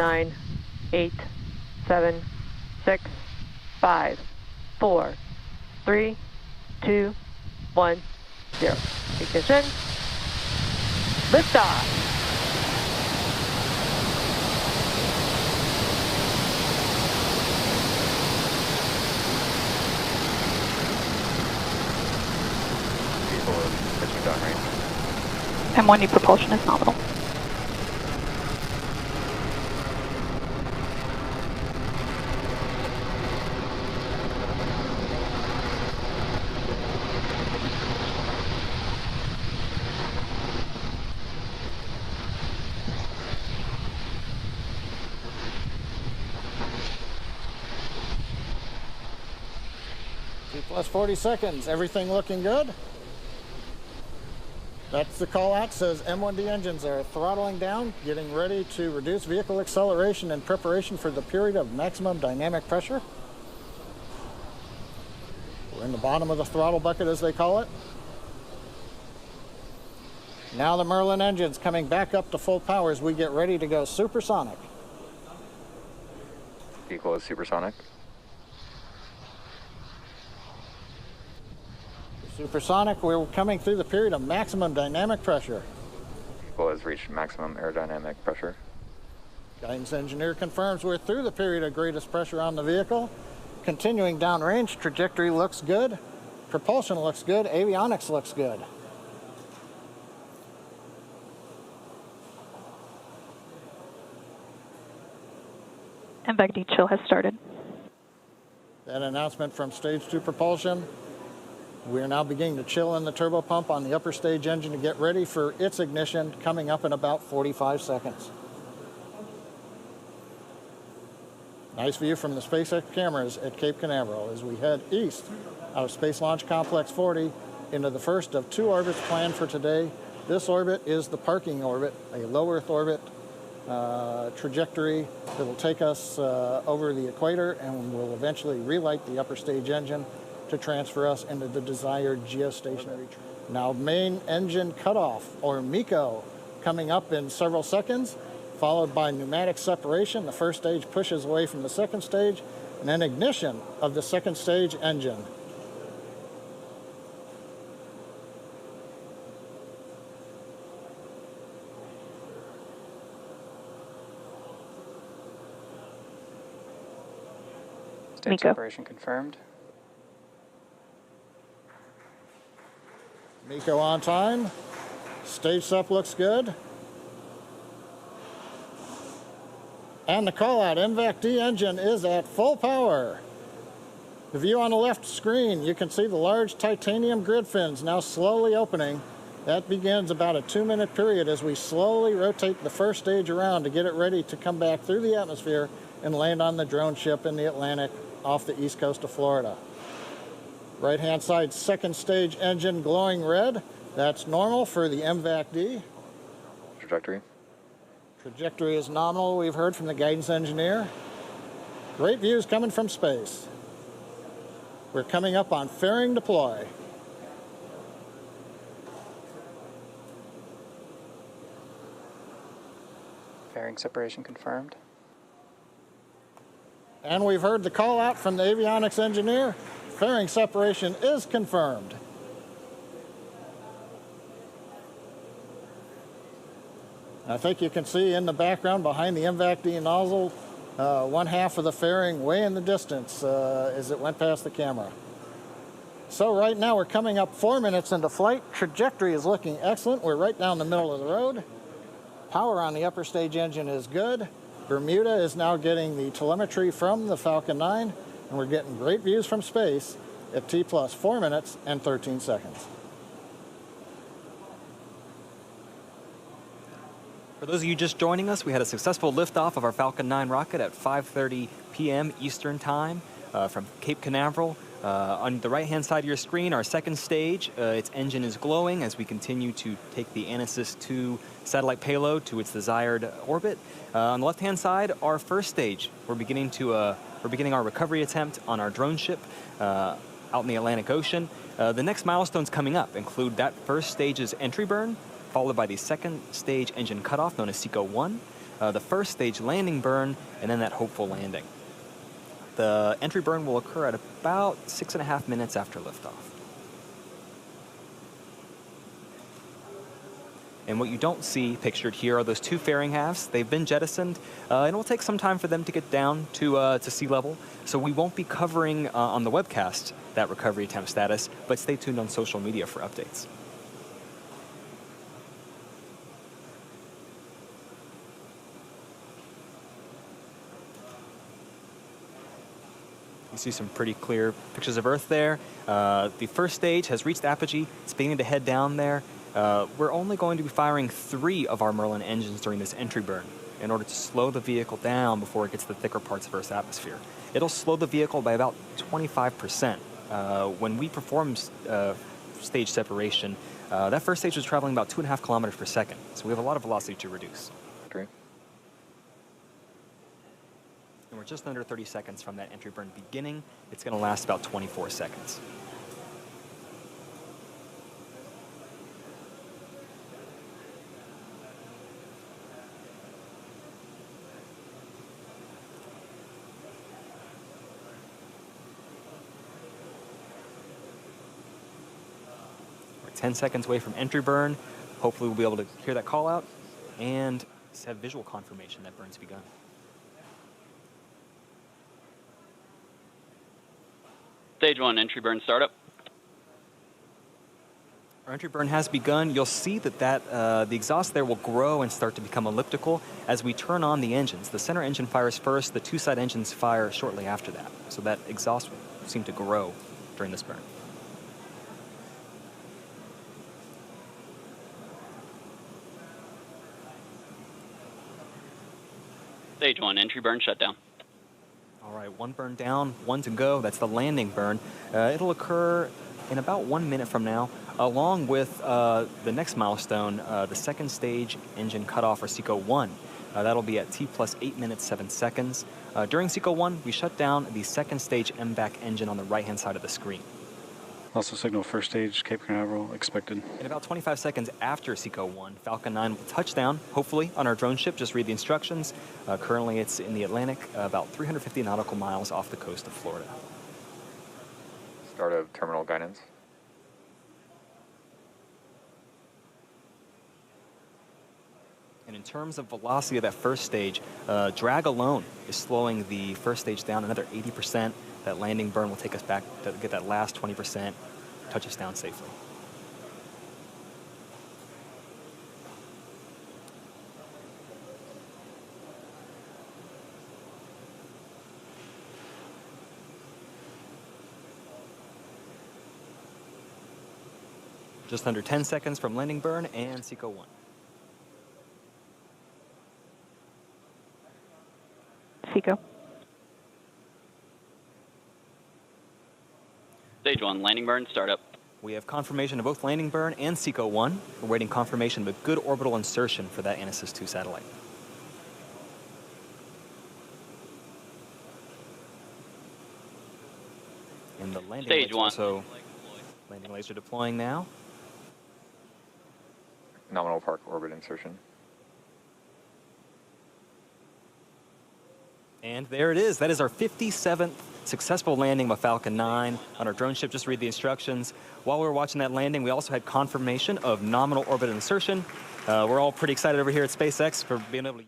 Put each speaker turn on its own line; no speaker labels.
9, 8, 7, 6, 5, 4, 3, 2, 1, 0. Ignition. Liftoff.
M1D propulsion is nominal.
Plus 40 seconds, everything looking good? That's the call out, says M1D engines are throttling down, getting ready to reduce vehicle acceleration in preparation for the period of maximum dynamic pressure. We're in the bottom of the throttle bucket, as they call it. Now the Merlin engine's coming back up to full power as we get ready to go supersonic.
Vehicle is supersonic.
Supersonic, we're coming through the period of maximum dynamic pressure.
Vehicle has reached maximum aerodynamic pressure.
Guidance engineer confirms we're through the period of greatest pressure on the vehicle. Continuing downrange, trajectory looks good. Propulsion looks good. Avionics looks good.
MVAC-D chill has started.
That announcement from stage 2 propulsion. We are now beginning to chill in the turbo pump on the upper stage engine to get ready for its ignition coming up in about 45 seconds. Nice view from the SpaceX cameras at Cape Canaveral as we head east out of Space Launch Complex 40 into the first of 2 orbits planned for today. This orbit is the parking orbit, a low Earth orbit trajectory that will take us over the equator and will eventually relight the upper stage engine to transfer us into the desired geostationary. Now main engine cutoff, or MECO, coming up in several seconds, followed by pneumatic separation. The first stage pushes away from the second stage, and then ignition of the second stage engine.
Stage
MECO.
separation confirmed.
MECO on time. Stage sep looks good. And the call out, MVAC-D engine is at full power. The view on the left screen, you can see the large titanium grid fins now slowly opening. That begins about a 2-minute period as we slowly rotate the first stage around to get it ready to come back through the atmosphere and land on the drone ship in the Atlantic off the east coast of Florida. Right-hand side, second stage engine glowing red. That's normal for the MVAC-D.
Trajectory.
Trajectory is nominal, we've heard from the guidance engineer. Great views coming from space. We're coming up on fairing deploy.
Fairing separation confirmed.
And we've heard the call out from the avionics engineer. Fairing separation is confirmed. I think you can see in the background behind the MVAC-D nozzle, one half of the fairing way in the distance as it went past the camera. So right now we're coming up 4 minutes into flight. Trajectory is looking excellent. We're right down the middle of the road. Power on the upper stage engine is good. Bermuda is now getting the telemetry from the Falcon 9. And we're getting great views from space at T plus 4 minutes and 13 seconds.
For those of you just joining us, we had a successful liftoff of our Falcon 9 rocket at 5:30 p.m. Eastern Time from Cape Canaveral. On the right-hand side of your screen, our second stage, its engine is glowing as we continue to take the ANASIS-II satellite payload to its desired orbit. On the left-hand side, our first stage. We're beginning our recovery attempt on our drone ship out in the Atlantic Ocean. The next milestones coming up include that first stage's entry burn, followed by the second stage engine cutoff, known as SECO 1. the first stage landing burn, and then that hopeful landing. The entry burn will occur at about 6.5 minutes after liftoff. And what you don't see pictured here are those two fairing halves. They've been jettisoned, and it will take some time for them to get down to sea level. So we won't be covering on the webcast that recovery attempt status, but stay tuned on social media for updates. You see some pretty clear pictures of Earth there. The first stage has reached apogee. It's beginning to head down there. We're only going to be firing 3 of our Merlin engines during this entry burn in order to slow the vehicle down before it gets to the thicker parts of Earth's atmosphere. It'll slow the vehicle by about 25%. When we perform stage separation, that first stage was traveling about 2.5 kilometers per second. So we have a lot of velocity to reduce.
Agree.
And we're just under 30 seconds from that entry burn beginning. It's going to last about 24 seconds. We're 10 seconds away from entry burn. Hopefully we'll be able to hear that call out and have visual confirmation that burn's begun.
Stage 1, entry burn startup.
Our entry burn has begun. You'll see that, the exhaust there will grow and start to become elliptical as we turn on the engines. The center engine fires first, the 2 side engines fire shortly after that. So that exhaust will seem to grow during this burn.
Stage 1, entry burn shutdown.
All right, 1 burn down, 1 to go. That's the landing burn. It'll occur in about 1 minute from now, along with the next milestone, the second stage engine cutoff, or SECO 1. That'll be at T plus 8 minutes, 7 seconds. During SECO 1, we shut down the second stage MVAC engine on the right-hand side of the screen.
Also signal first stage, Cape Canaveral, expected.
In about 25 seconds after SECO 1, Falcon 9 will touch down, hopefully, on our drone ship. Just read the instructions. Currently, it's in the Atlantic, about 350 nautical miles off the coast of Florida.
Start of terminal guidance.
And in terms of velocity of that first stage, drag alone is slowing the first stage down another 80%. That landing burn will take us back to get that last 20%, touch us down safely. Just under 10 seconds from landing burn and SECO 1.
SECO.
Stage 1, landing burn startup.
We have confirmation of both landing burn and SECO 1. We're waiting confirmation of a good orbital insertion for that ANASIS-II satellite. And the landing
Stage 1.
Also landing laser deploying now.
Nominal park orbit insertion.
And there it is. That is our 57th successful landing of Falcon 9 on our drone ship. Just read the instructions. While we were watching that landing, we also had confirmation of nominal orbit insertion. We're all pretty excited over here at SpaceX for being able to